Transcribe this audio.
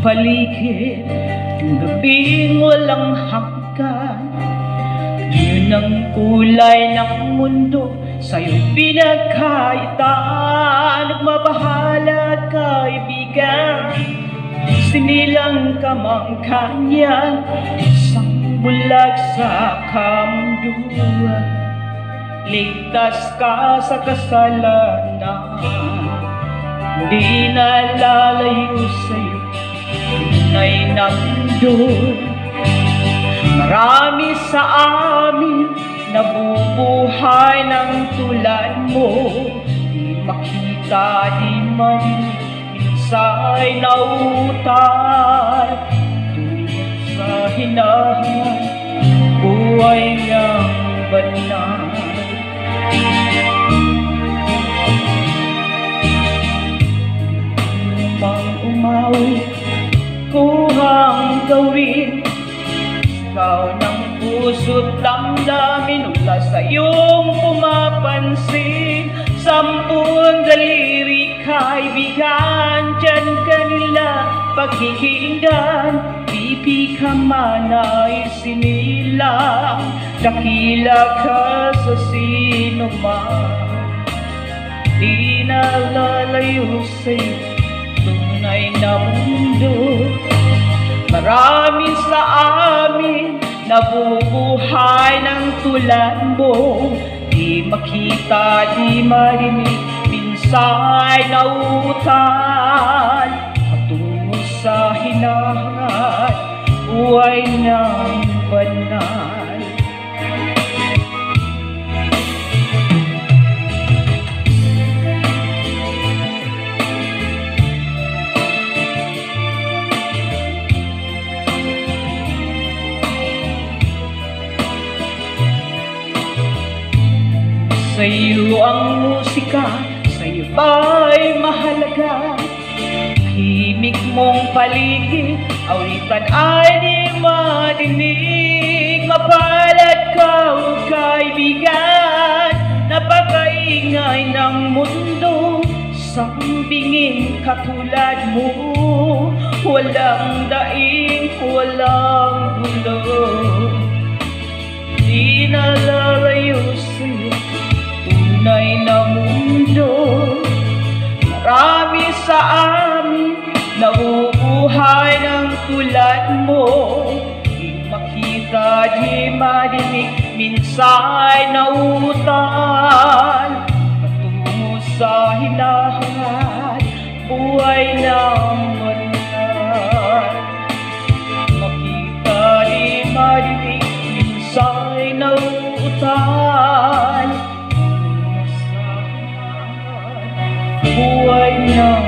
paligid, yung gabing walang hanggan. Yun ang kulay ng mundo, sa'yo pinagkaitan. Nagmabahala kaibigan, sinilang kamangkanyan, isang bulag sa kamunduan. Ligtas ka sa kasalanan, hindi na lalayo sa'yo tunay na mundo. Marami sa amin nabubuhay ng tulad mo, di makita, di marinig, minsa'y nauutal. Tulad sa hinahan, buhay niyang banal. Umawi, kuhang gawin, ikaw ng puso't damdamin, wala sa iyong pumapansin. 10 daliri kaibigan, dyan kanila pagkikinggan. Pipi ka man ay sinilang, dakila ka sa sino man. Di nalalayo sa'yo tunay na mundo. Marami sa amin nabubuhay ng tulad mo, di makita, di marinig, minsa'y nauutal. Patungo sa hinahangat, buhay ng banal. Sa'yo ang musika, sa'yo ba'y mahalaga? Himig mong paligid, awitan ay di madinig. Mapalad ka o kaibigan, napakaingay ng mundo. Sambingin katulad mo, walang daing, walang gulo. Di nalalayo sa'yo tunay na mundo. Marami sa amin nabubuhay ng tulad mo, di makita, di marinig, minsa'y nauutal. Patungo sa hinahangat, buhay ng banal. Makita, di marinig, minsa'y nauutal. Buhay ng